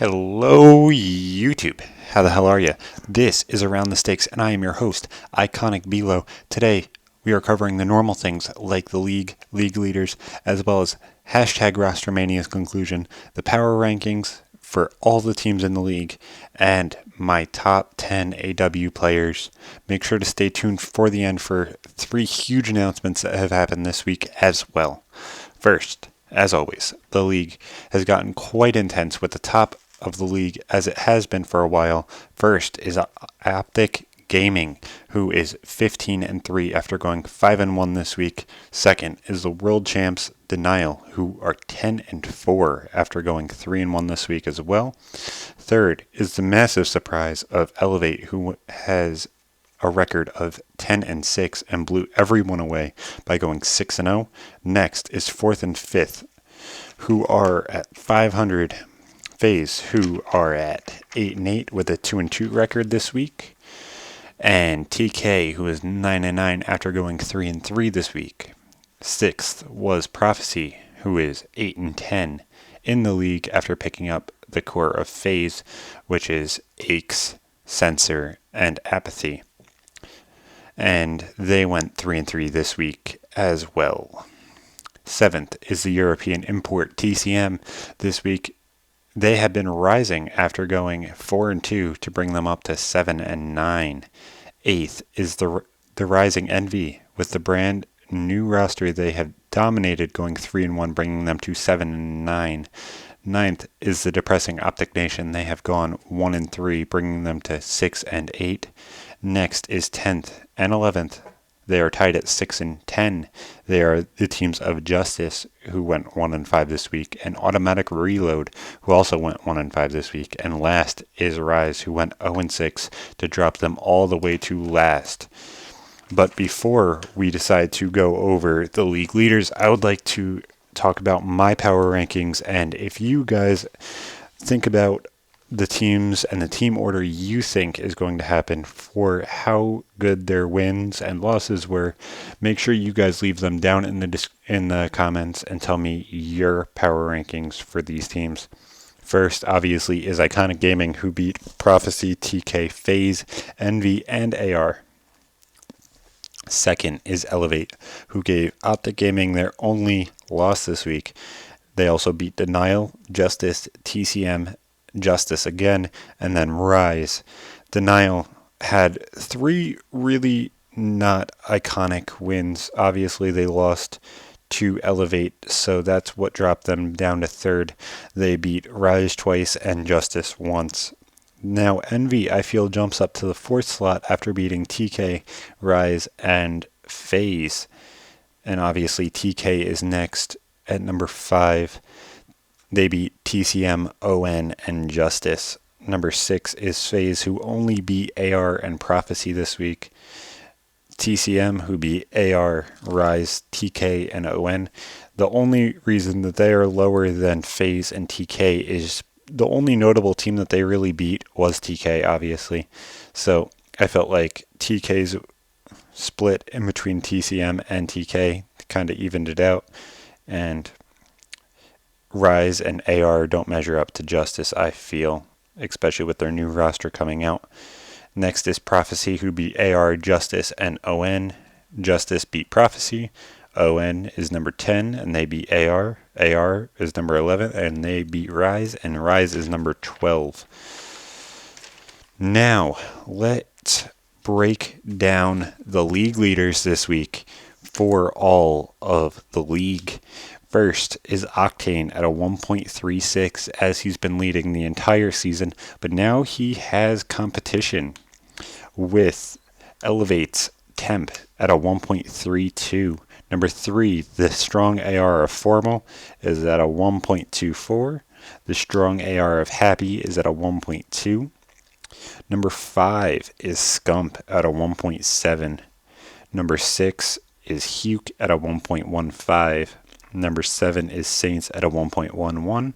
Hello, YouTube. How the hell are you? This is Around the Stakes, and I am your host, IconicBelow. Today, we are covering the normal things like the league leaders, as well as hashtag Rostermania's conclusion, the power rankings for all the teams in the league, and my top 10 AW players. Make sure to stay tuned for the end for 3 huge announcements that have happened this week as well. First, as always, the league has gotten quite intense with the top of the league as it has been for a while. First is Optic Gaming, who is 15-3 after going 5-1 this week. Second is the world champs Denial, who are 10-4 after going 3-1 this week as well. Third is the massive surprise of Elevate, who has a record of 10-6 and blew everyone away by going 6-0. Next is 4th and 5th, who are at 500. FaZe, who are at 8-8 with a 2-2 record this week. And TK, who is 9-9 after going 3-3 this week. 6th was Prophecy, who is 8-10 in the league after picking up the core of FaZe, which is Aches, Censor, and Apathy. And they went 3-3 this week as well. 7th is the European import TCM this week. They have been rising after going 4-2 to bring them up to 7-9. 8th is the rising Envy with the brand new roster. They have dominated going 3-1, bringing them to 7-9. 9th is the depressing Optic Nation. They have gone 1-3, bringing them to 6-8. Next is 10th and 11th. They are tied at 6-10. They are the teams of Justice, who went 1-5 this week, and Automatic Reload, who also went 1-5 this week. And last is Rise, who went 0-6 to drop them all the way to last. But before we decide to go over the league leaders, I would like to talk about my power rankings. And if you guys think about the teams and the team order you think is going to happen for how good their wins and losses were, make sure you guys leave them down in the comments and tell me your power rankings for these teams. First, obviously, is Iconic Gaming, who beat Prophecy, TK, FaZe, Envy, and AR. Second is Elevate, who gave Optic Gaming their only loss this week. They also beat Denial, Justice, TCM, Justice again, and then Rise. Denial had 3 really not iconic wins. Obviously, they lost to Elevate, so that's what dropped them down to 3rd. They beat Rise twice and Justice once. Now, Envy, I feel, jumps up to the 4th slot after beating TK, Rise, and FaZe. And obviously, TK is next at number 5. They beat TCM, ON, and Justice. Number 6 is FaZe, who only beat AR and Prophecy this week. TCM, who beat AR, Rise, TK, and ON. The only reason that they are lower than FaZe and TK is the only notable team that they really beat was TK, obviously. So I felt like TK's split in between TCM and TK kind of evened it out. And Rise and AR don't measure up to Justice, I feel, especially with their new roster coming out. Next is Prophecy, who beat AR, Justice, and ON. Justice beat Prophecy. ON is number 10, and they beat AR. AR is number 11, and they beat Rise, and Rise is number 12. Now, let's break down the league leaders this week for all of the league. First is Octane at a 1.36 as he's been leading the entire season, but now he has competition with Elevate's Temp at a 1.32. Number 3, the strong AR of Formal is at a 1.24. The strong AR of Happy is at a 1.2. Number 5 is Scump at a 1.7. Number 6 is Huke at a 1.15. Number 7 is Saints at a 1.11.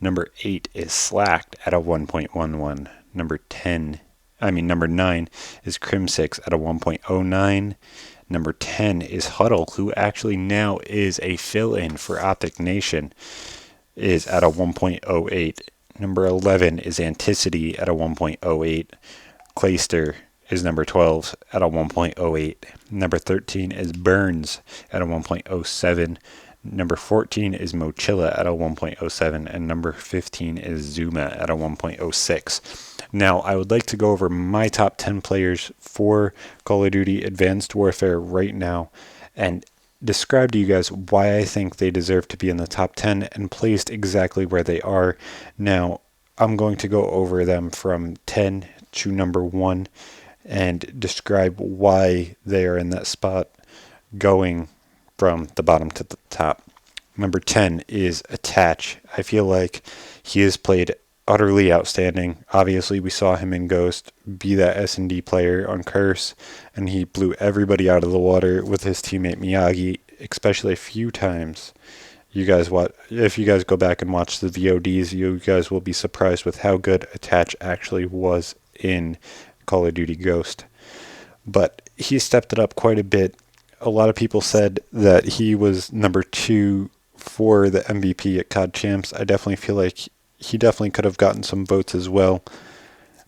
Number 8 is Slacked at a 1.11. Number 9 is Crim6 at a 1.09. Number 10 is Huddle, who actually now is a fill-in for Optic Nation, is at a 1.08. Number 11 is Anticity at a 1.08. Clayster is number 12 at a 1.08. Number 13 is Burns at a 1.07. Number 14 is Mochilla at a 1.07. And number 15 is Zuma at a 1.06. Now, I would like to go over my top 10 players for Call of Duty Advanced Warfare right now and describe to you guys why I think they deserve to be in the top 10 and placed exactly where they are. Now, I'm going to go over them from 10 to number 1 and describe why they are in that spot going from the bottom to the top. Number 10 is Attach. I feel like he has played utterly outstanding. Obviously, we saw him in Ghost be that S&D player on Curse, and he blew everybody out of the water with his teammate Miyagi, especially a few times. If you guys go back and watch the VODs, you guys will be surprised with how good Attach actually was in Call of Duty Ghost. But he stepped it up quite a bit. A lot of people said that he was number 2 for the MVP at COD Champs. I definitely feel like he definitely could have gotten some votes as well,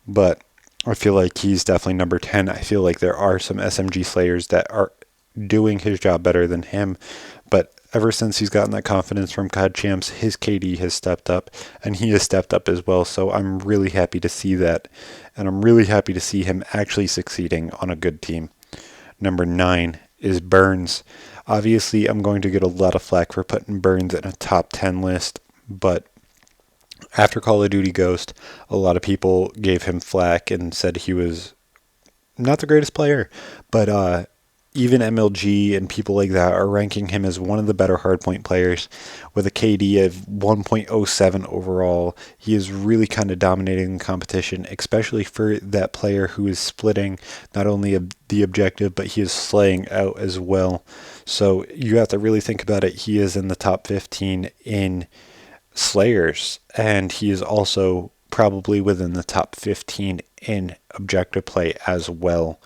but I feel like he's definitely number 10. I feel like there are some SMG slayers that are doing his job better than him, but ever since he's gotten that confidence from COD Champs, his KD has stepped up, and he has stepped up as well, so I'm really happy to see that, and I'm really happy to see him actually succeeding on a good team. Number 9 is Burns. Obviously, I'm going to get a lot of flack for putting Burns in a top 10 list, but after Call of Duty Ghost, a lot of people gave him flack and said he was not the greatest player, but even MLG and people like that are ranking him as one of the better hardpoint players with a KD of 1.07 overall. He is really kind of dominating the competition, especially for that player who is splitting not only the objective, but he is slaying out as well. So you have to really think about it. He is in the top 15 in slayers, and he is also probably within the top 15 in objective play as well.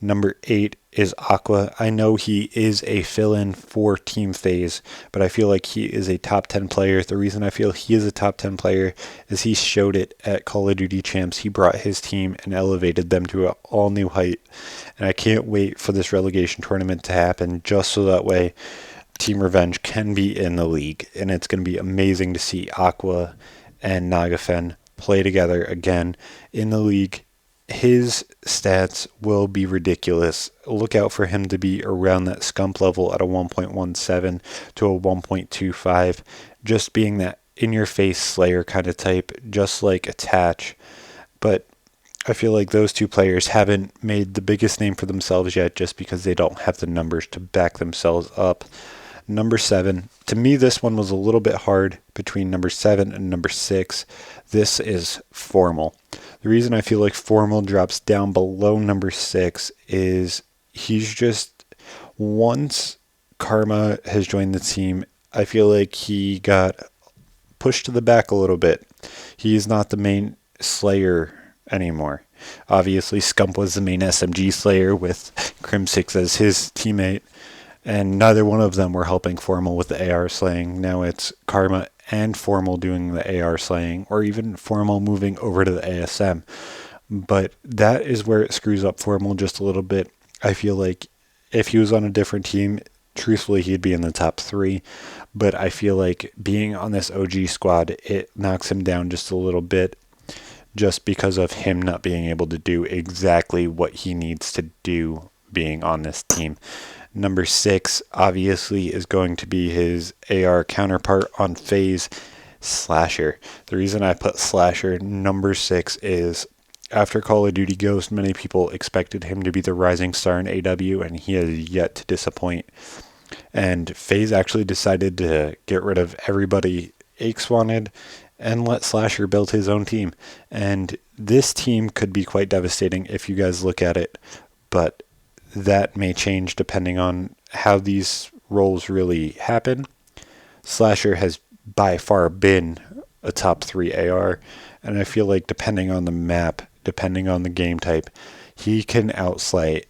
Number 8 is Aqua. I know he is a fill-in for Team FaZe, but I feel like he is a top 10 player. The reason I feel he is a top 10 player is he showed it at Call of Duty Champs. He brought his team and elevated them to an all-new height, and I can't wait for this relegation tournament to happen just so that way Team Revenge can be in the league, and it's going to be amazing to see Aqua and Nagafen play together again in the league. His stats will be ridiculous. Look out for him to be around that scump level at a 1.17 to a 1.25, just being that in-your-face slayer kind of type, just like Attach. But I feel like those two players haven't made the biggest name for themselves yet just because they don't have the numbers to back themselves up. Number 7. To me, this one was a little bit hard between number 7 and number 6. This is Formal. The reason I feel like Formal drops down below number 6 is he's just, once Karma has joined the team, I feel like he got pushed to the back a little bit. He is not the main slayer anymore. Obviously, Scump was the main SMG slayer with Crim6 as his teammate, and neither one of them were helping Formal with the AR slaying. Now it's Karma and Formal doing the AR slaying, or even Formal moving over to the ASM. But that is where it screws up Formal just a little bit. I feel like if he was on a different team, truthfully, he'd be in the top 3. But I feel like being on this OG squad, it knocks him down just a little bit, just because of him not being able to do exactly what he needs to do being on this team. Number 6, obviously, is going to be his AR counterpart on FaZe, Slasher. The reason I put Slasher number 6 is after Call of Duty Ghost, many people expected him to be the rising star in AW, and he has yet to disappoint. And FaZe actually decided to get rid of everybody Aches wanted and let Slasher build his own team. And this team could be quite devastating if you guys look at it, but that may change depending on how these roles really happen. Slasher has by far been a top 3 AR, and I feel like depending on the map, depending on the game type, he can outslay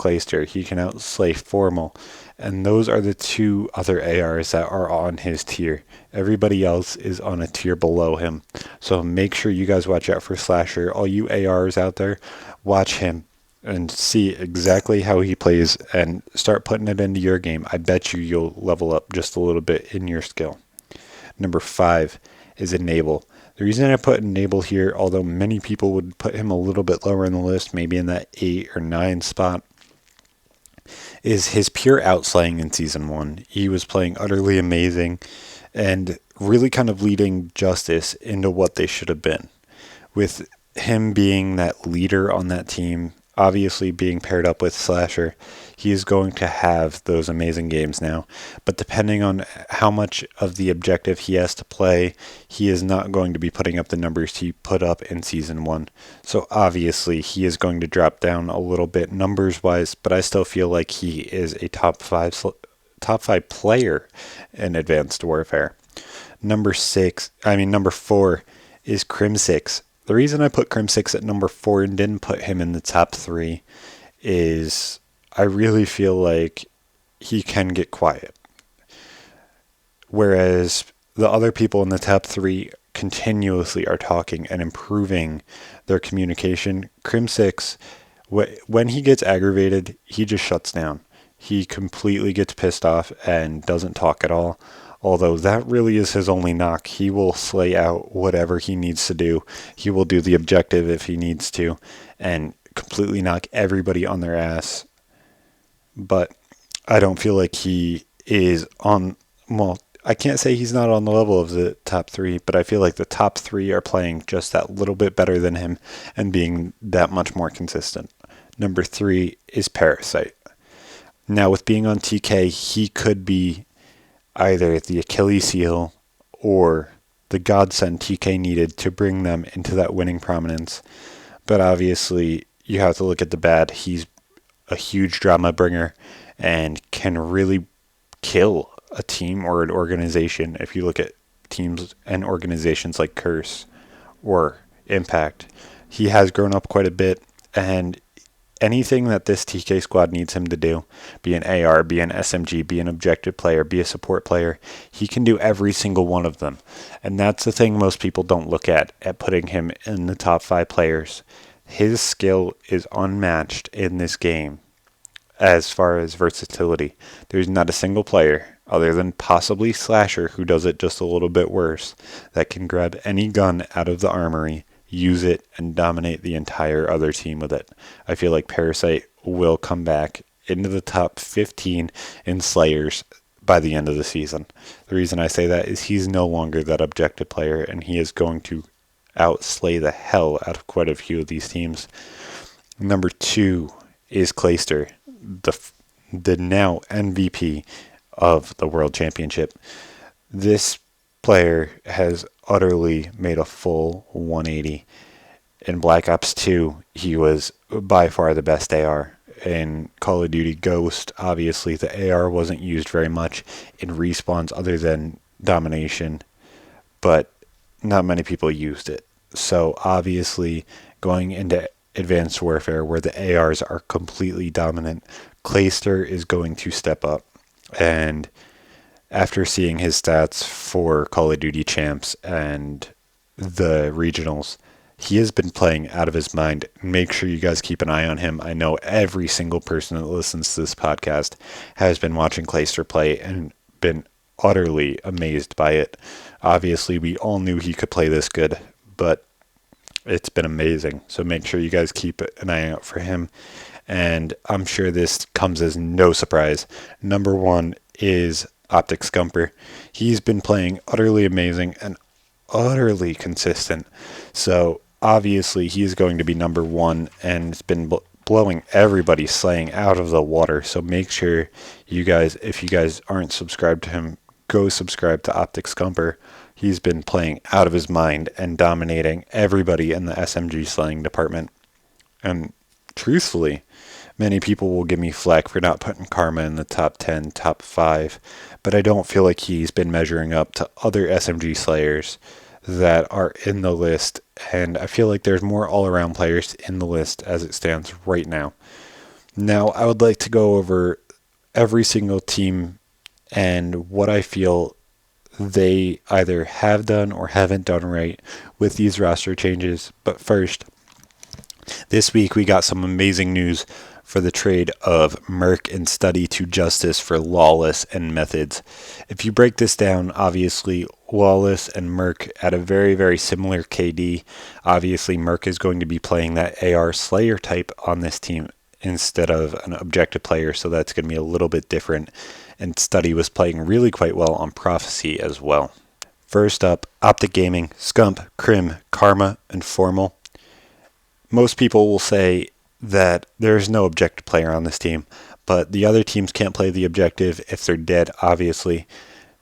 Clayster. He can outslay Formal. And those are the two other ARs that are on his tier. Everybody else is on a tier below him. So make sure you guys watch out for Slasher. All you ARs out there, watch him and see exactly how he plays and start putting it into your game. I bet you'll level up just a little bit in your skill. Number 5 is Enable. The reason I put Enable here, although many people would put him a little bit lower in the list, maybe in that 8 or 9 spot, is his pure outslaying in Season 1. He was playing utterly amazing and really kind of leading Justice into what they should have been. With him being that leader on that team, obviously being paired up with Slasher, he is going to have those amazing games now. But depending on how much of the objective he has to play, he is not going to be putting up the numbers he put up in Season 1. So obviously he is going to drop down a little bit numbers-wise, but I still feel like he is a top five player in Advanced Warfare. Number 4 is Crim6. The reason I put Crim6 at number 4 and didn't put him in the top 3 is I really feel like he can get quiet. Whereas the other people in the top 3 continuously are talking and improving their communication. Crim6, when he gets aggravated, he just shuts down. He completely gets pissed off and doesn't talk at all. Although that really is his only knock. He will slay out whatever he needs to do. He will do the objective if he needs to and completely knock everybody on their ass. But I don't feel like he is on, well, I can't say he's not on the level of the top 3, but I feel like the top 3 are playing just that little bit better than him and being that much more consistent. Number 3 is Parasite. Now with being on TK, he could be either the Achilles heel or the godsend TK needed to bring them into that winning prominence. But obviously, you have to look at the bad. He's a huge drama bringer and can really kill a team or an organization. If you look at teams and organizations like Curse or Impact, he has grown up quite a bit, and anything that this TK squad needs him to do, be an AR, be an SMG, be an objective player, be a support player, he can do every single one of them. And that's the thing most people don't look at putting him in the top 5 players. His skill is unmatched in this game as far as versatility. There's not a single player, other than possibly Slasher, who does it just a little bit worse, that can grab any gun out of the armory, use it, and dominate the entire other team with it. I feel like Parasite will come back into the top 15 in Slayers by the end of the season. The reason I say that is he's no longer that objective player, and he is going to outslay the hell out of quite a few of these teams. Number 2 is Clayster, the now MVP of the World Championship. This player has utterly made a full 180. In Black Ops 2, he was by far the best AR. In Call of Duty Ghost, obviously the AR wasn't used very much in respawns other than domination, but not many people used it. So obviously going into Advanced Warfare where the ARs are completely dominant, Clayster is going to step up. And after seeing his stats for Call of Duty Champs and the regionals, he has been playing out of his mind. Make sure you guys keep an eye on him. I know every single person that listens to this podcast has been watching Clayster play and been utterly amazed by it. Obviously, we all knew he could play this good, but it's been amazing. So make sure you guys keep an eye out for him. And I'm sure this comes as no surprise. Number 1 is Optic Scumper. He's been playing utterly amazing and utterly consistent. So obviously he's going to be number 1 and it's been blowing everybody slaying out of the water. So make sure you guys, if you guys aren't subscribed to him, go subscribe to Optic Scumper. He's been playing out of his mind and dominating everybody in the SMG slaying department. And truthfully, many people will give me flack for not putting Karma in the top 10, top 5, but I don't feel like he's been measuring up to other SMG slayers that are in the list, and I feel like there's more all-around players in the list as it stands right now. Now, I would like to go over every single team and what I feel they either have done or haven't done right with these roster changes. But first, this week we got some amazing news for the trade of Merc and Study to Justice for Lawless and Methods. If you break this down, obviously Lawless and Merc at a very, very similar KD. Obviously, Merc is going to be playing that AR Slayer type on this team instead of an objective player, so that's going to be a little bit different. And Study was playing really quite well on Prophecy as well. First up, Optic Gaming, Scump, Crim, Karma, and Formal. Most people will say that there's no objective player on this team, but the other teams can't play the objective if they're dead, obviously.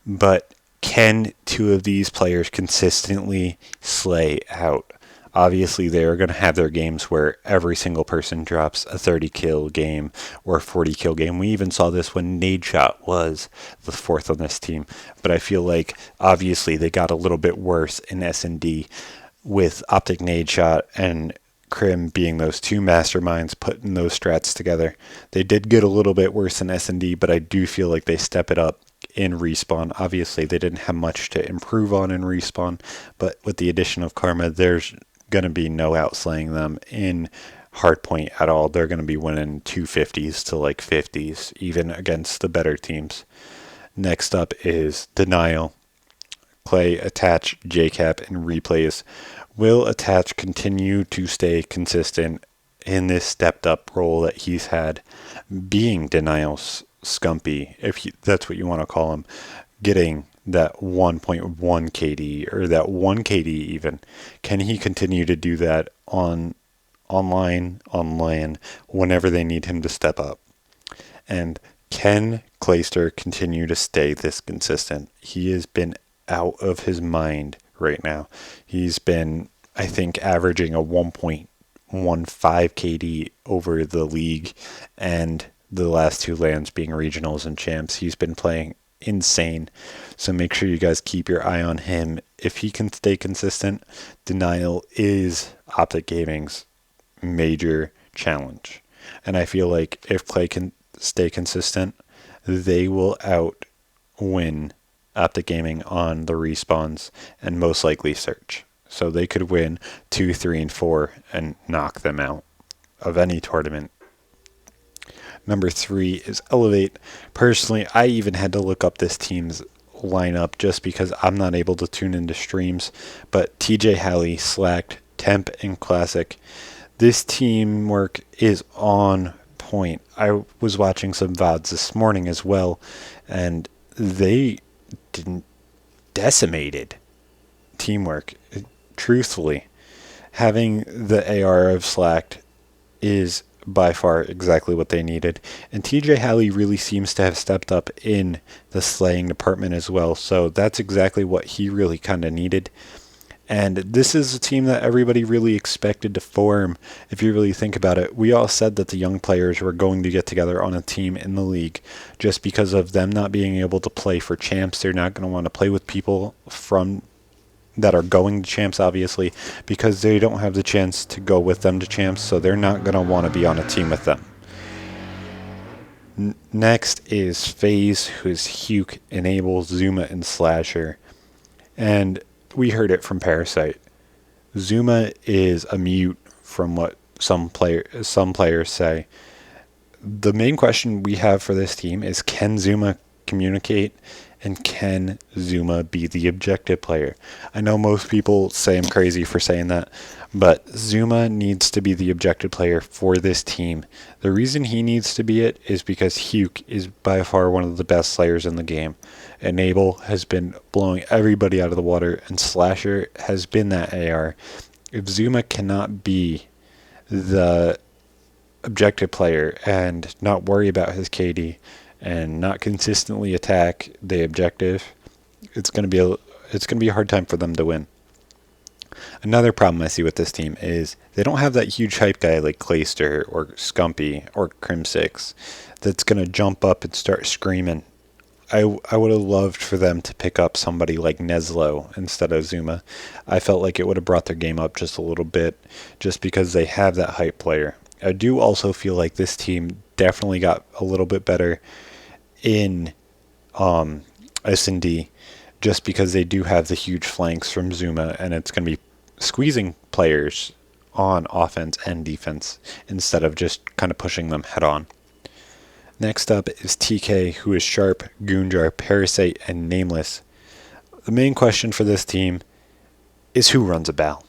But can two of these players consistently slay out? Obviously, they are going to have their games where every single person drops a 30 kill game or a 40 kill game. We even saw this when Nadeshot was the fourth on this team. But I feel like obviously they got a little bit worse in S&D with Optic Nadeshot and Crim being those two masterminds putting those strats together. They did get a little bit worse in S&D, but I do feel like they step it up in Respawn. Obviously, they didn't have much to improve on in Respawn, but with the addition of Karma, there's going to be no outslaying them in Hardpoint at all. They're going to be winning 250s to like 50s, even against the better teams. Next up is Denial. Clay, Attach, JCap, and Replays. Will Attach continue to stay consistent in this stepped up role that he's had, being Denial's Scumpy, if that's what you want to call him, getting that 1.1 KD or that 1 KD even? Can he continue to do that online, on LAN, whenever they need him to step up? And can Clayster continue to stay this consistent? He has been out of his mind right now. He's been, I think, averaging a 1.15 KD over the league and the last two lands being regionals and champs. He's been playing insane. So make sure you guys keep your eye on him. If he can stay consistent, Denial is Optic Gaming's major challenge. And I feel like if Clay can stay consistent, they will outwin Optic Gaming on the respawns and most likely search. So they could win 2, 3, and 4 and knock them out of any tournament. Number 3 is Elevate. Personally, I even had to look up this team's lineup just because I'm not able to tune into streams. But TJ Halley, Slacked, Temp, and Classic. This teamwork is on point. I was watching some VODs this morning as well, and they didn't decimated teamwork. Truthfully, having the AR of Slacked is by far exactly what they needed. And TJ Halley really seems to have stepped up in the slaying department as well. So that's exactly what he really kind of needed. And this is a team that everybody really expected to form. If you really think about it, we all said that the young players were going to get together on a team in the league. Just because of them not being able to play for champs, they're not going to want to play with people from that are going to champs, obviously, because they don't have the chance to go with them to champs, so they're not going to want to be on a team with them. Next is FaZe, who's Huke, Enable, Zuma, and Slasher. And we heard it from Parasite. Zuma is a mute from what some players say. The main question we have for this team is, can Zuma communicate, and can Zuma be the objective player? I know most people say I'm crazy for saying that, but Zuma needs to be the objective player for this team. The reason he needs to be it is because Huke is by far one of the best slayers in the game. Enable has been blowing everybody out of the water, and Slasher has been that AR. If Zuma cannot be the objective player and not worry about his KD and not consistently attack the objective, it's going to be a hard time for them to win. Another problem I see with this team is they don't have that huge hype guy like Clayster or Scumpy or Crim6 that's going to jump up and start screaming. I would have loved for them to pick up somebody like Neslo instead of Zuma. I felt like it would have brought their game up just a little bit, just because they have that hype player. I do also feel like this team definitely got a little bit better in S&D, just because they do have the huge flanks from Zuma, and it's going to be squeezing players on offense and defense instead of just kind of pushing them head on. Next up is TK, who is Sharp, Goonjar, Parasite, and Nameless. The main question for this team is who runs a Bell.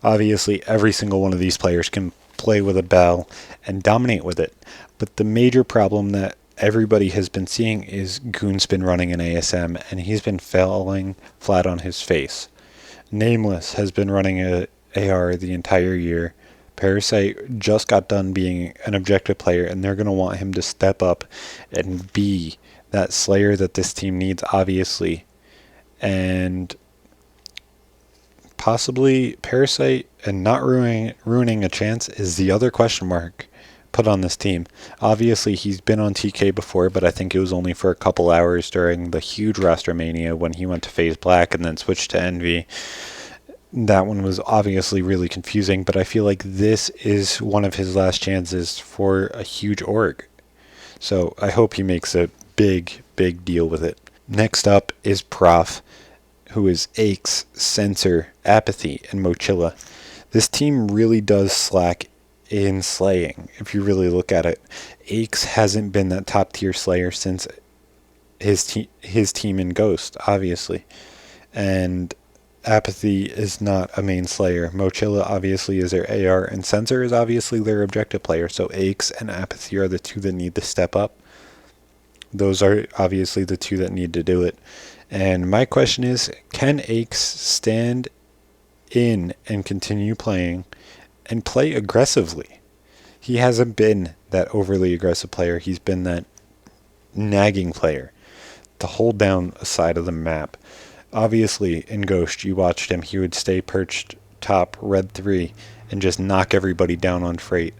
Obviously, every single one of these players can play with a Bell and dominate with it, but the major problem that everybody has been seeing is Goon's been running an ASM, and he's been falling flat on his face. Nameless has been running a AR the entire year. Parasite just got done being an objective player, and they're going to want him to step up and be that Slayer that this team needs, obviously. And possibly Parasite and not ruining a chance is the other question mark put on this team. Obviously, he's been on TK before, but I think it was only for a couple hours during the huge roster mania when he went to FaZe Black and then switched to Envy. That one was obviously really confusing, but I feel like this is one of his last chances for a huge org. So I hope he makes a big deal with it. Next up is Prof, who is Aches, Sensor, Apathy, and Mochilla. This team really does slack in slaying, if you really look at it. Aches hasn't been that top tier slayer since his team in Ghost, obviously. And Apathy is not a main slayer. Mochilla obviously is their AR, and Sensor is obviously their objective player. So Aches and Apathy are the two that need to step up. Those are obviously the two that need to do it. And my question is, can Aches stand in and continue playing and play aggressively? He hasn't been that overly aggressive player. He's been that nagging player to hold down a side of the map. Obviously, in Ghost, you watched him. He would stay perched top red 3 and just knock everybody down on Freight.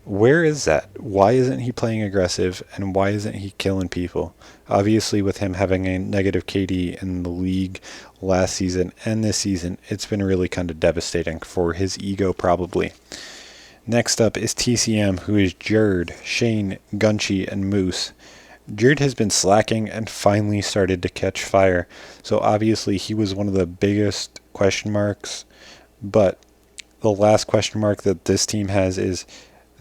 Where is that? Why isn't he playing aggressive, and why isn't he killing people? Obviously, with him having a negative KD in the league last season and this season, it's been really kind of devastating for his ego, probably. Next up is TCM, who is Jerd, Shane, Gunchi, and Moose. Jerd has been slacking and finally started to catch fire, so obviously he was one of the biggest question marks, but the last question mark that this team has is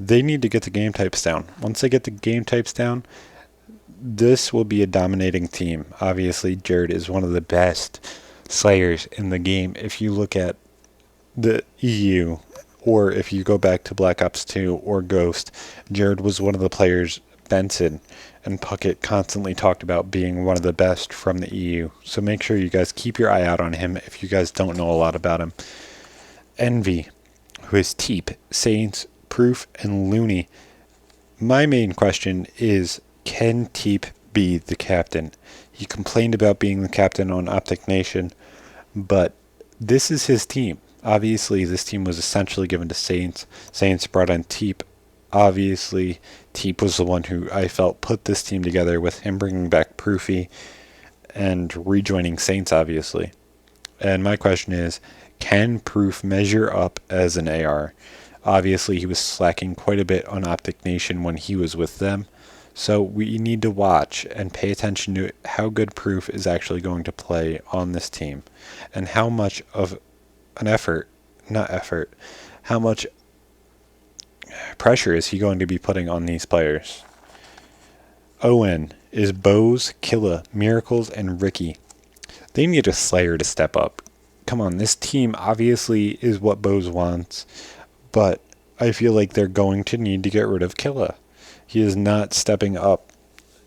they need to get the game types down. Once they get the game types down, this will be a dominating team. Obviously, Jerd is one of the best slayers in the game. If you look at the EU, or if you go back to Black Ops 2 or Ghost, Jerd was one of the players Benson and Puckett constantly talked about being one of the best from the EU. So make sure you guys keep your eye out on him if you guys don't know a lot about him. Envy, who is Teep, Saints, Proof, and Looney. My main question is, can Teep be the captain? He complained about being the captain on Optic Nation, but this is his team. Obviously, this team was essentially given to Saints. Saints brought in Teep. Obviously, Teep was the one who I felt put this team together, with him bringing back Proofy and rejoining Saints, obviously. And my question is, can Proof measure up as an AR? Obviously, he was slacking quite a bit on Optic Nation when he was with them. So we need to watch and pay attention to how good Proof is actually going to play on this team, and how much of an how much pressure is he going to be putting on these players. ON is Bose, Killa, Miracles, and Ricky. They need a Slayer to step up. Come on, this team obviously is what Bose wants, but I feel like they're going to need to get rid of Killa. He is not stepping up.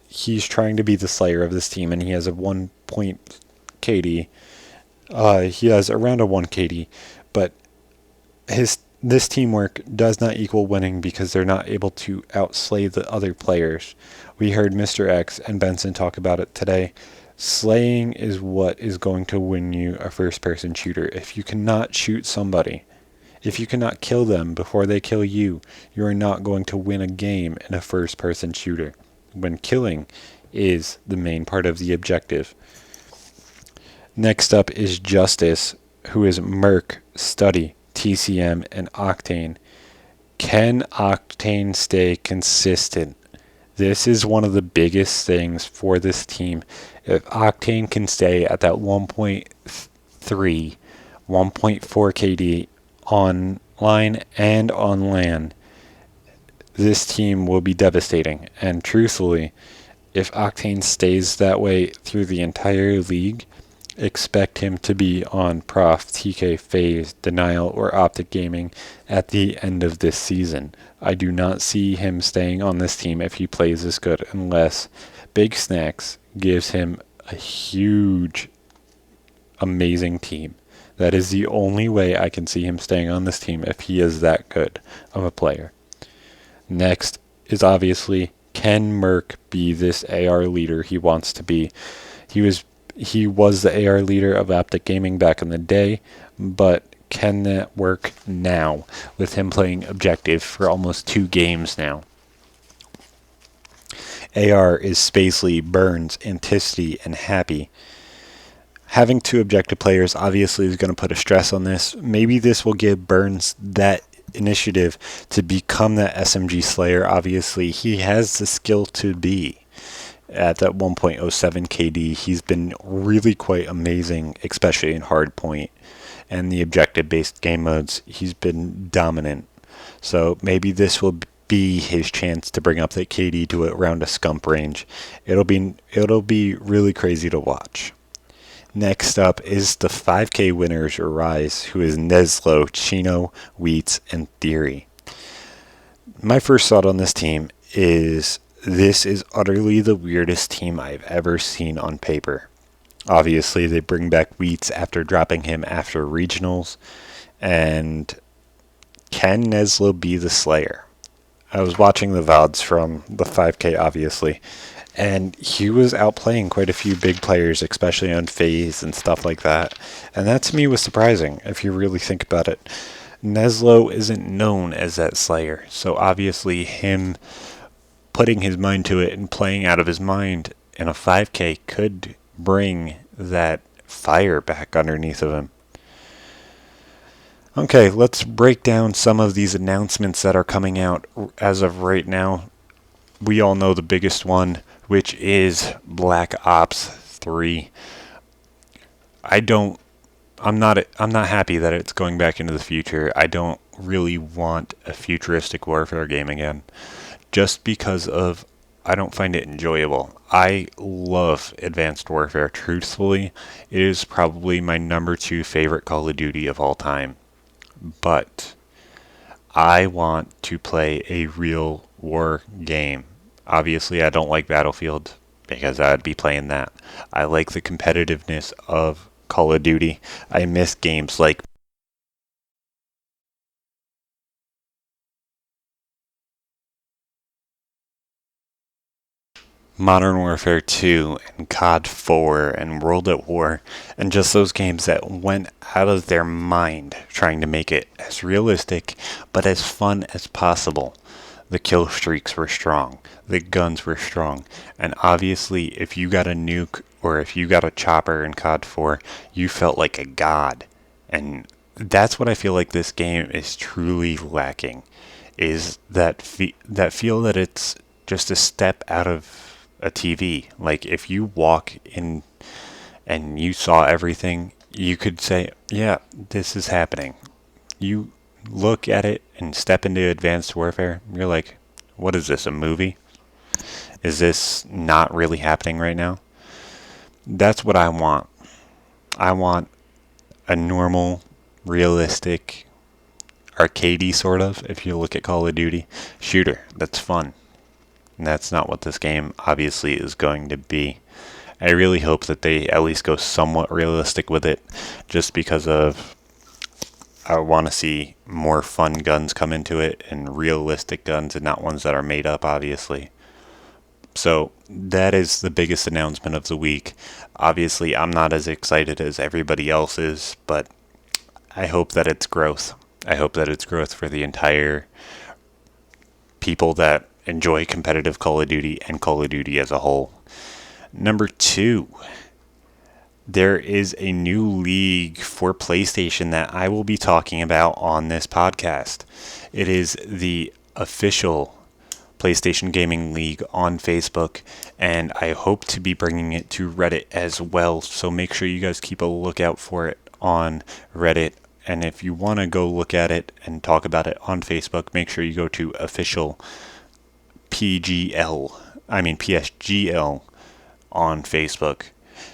He's trying to be the Slayer of this team, and he has a 1 point KD. He has around a 1 KD, but this teamwork does not equal winning because they're not able to outslay the other players. We heard Mr. X and Benson talk about it today. Slaying is what is going to win you a first-person shooter. If you cannot shoot somebody, if you cannot kill them before they kill you, you are not going to win a game in a first-person shooter, when killing is the main part of the objective. Next up is Justice, who is Merc, Study, TCM, and Octane. Can Octane stay consistent? This is one of the biggest things for this team. If Octane can stay at that 1.3, 1.4 KD online and on LAN, this team will be devastating. And truthfully, if Octane stays that way through the entire league, expect him to be on Prof, TK, FaZe, Denial, or Optic Gaming at the end of this season. I do not see him staying on this team if he plays this good unless Big Snacks gives him a huge, amazing team. That is the only way I can see him staying on this team if he is that good of a player. Next is obviously, can Merc be this AR leader he wants to be? He was the AR leader of Optic Gaming back in the day, but can that work now with him playing objective for almost 2 games now? AR is Spacely, Burns, Anticity, and Happy. Having 2 objective players obviously is going to put a stress on this. Maybe this will give Burns that initiative to become that SMG Slayer. Obviously, he has the skill to be at that 1.07 KD. He's been really quite amazing, especially in hardpoint and the objective-based game modes. He's been dominant. So maybe this will be his chance to bring up that KD to around a scump range. It'll be really crazy to watch. Next up is the 5K winners Rise, who is Neslo, Chino, Wheats, and Theory. My first thought on this team is this is utterly the weirdest team I've ever seen on paper. Obviously, they bring back Wheats after dropping him after regionals. And can Neslo be the Slayer? I was watching the VODs from the 5K, obviously, and he was outplaying quite a few big players, especially on FaZe and stuff like that. And that to me was surprising, if you really think about it. Neslo isn't known as that Slayer, so obviously him putting his mind to it and playing out of his mind in a 5K could bring that fire back underneath of him. Okay, let's break down some of these announcements that are coming out as of right now. We all know the biggest one, which is Black Ops 3. I'm not happy that it's going back into the future. I don't really want a futuristic warfare game again, just because of I don't find it enjoyable. I love Advanced Warfare. Truthfully, it is probably my number 2 favorite Call of Duty of all time. But I want to play a real war game. Obviously, I don't like Battlefield because I'd be playing that. I like the competitiveness of Call of Duty. I miss games like Modern Warfare 2 and COD 4 and World at War, and just those games that went out of their mind trying to make it as realistic but as fun as possible. The kill streaks were strong, the guns were strong, and obviously if you got a nuke or if you got a chopper in COD 4, you felt like a god. And that's what I feel like this game is truly lacking, is that feel that it's just a step out of a TV. Like if you walk in and you saw everything, you could say, yeah, this is happening. You look at it and step into Advanced Warfare, you're like, what is this, a movie? Is this not really happening right now? That's what I want. I want a normal, realistic, arcadey sort of, if you look at Call of Duty, shooter that's fun. And that's not what this game obviously is going to be. I really hope that they at least go somewhat realistic with it, just because of I want to see more fun guns come into it and realistic guns and not ones that are made up, obviously. So that is the biggest announcement of the week. Obviously, I'm not as excited as everybody else is, but I hope that it's growth. I hope that it's growth for the entire people that enjoy competitive Call of Duty and Call of Duty as a whole. Number 2, there is a new league for PlayStation that I will be talking about on this podcast. It is the official PlayStation Gaming League on Facebook, and I hope to be bringing it to Reddit as well. So make sure you guys keep a lookout for it on Reddit. And if you want to go look at it and talk about it on Facebook, make sure you go to official PSGL on Facebook.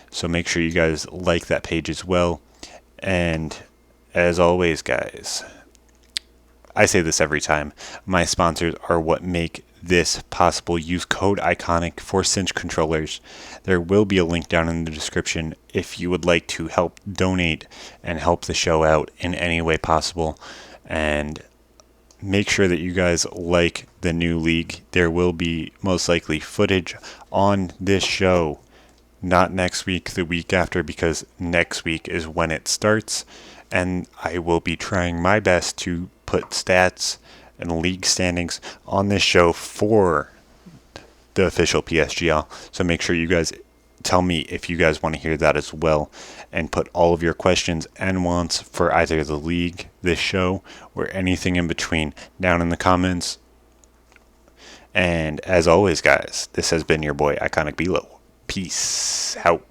So make sure you guys like that page as well. And as always, guys, I say this every time, my sponsors are what make this possible. Use code ICONIC for Cinch controllers. There will be a link down in the description if you would like to help donate and help the show out in any way possible. And make sure that you guys like the new league. There will be most likely footage on this show, not next week, the week after, because next week is when it starts. And I will be trying my best to put stats and league standings on this show for the official PSGL. So make sure you guys tell me if you guys want to hear that as well, and put all of your questions and wants for either the league, this show, or anything in between down in the comments. And as always, guys, this has been your boy IconicBelow. Peace out.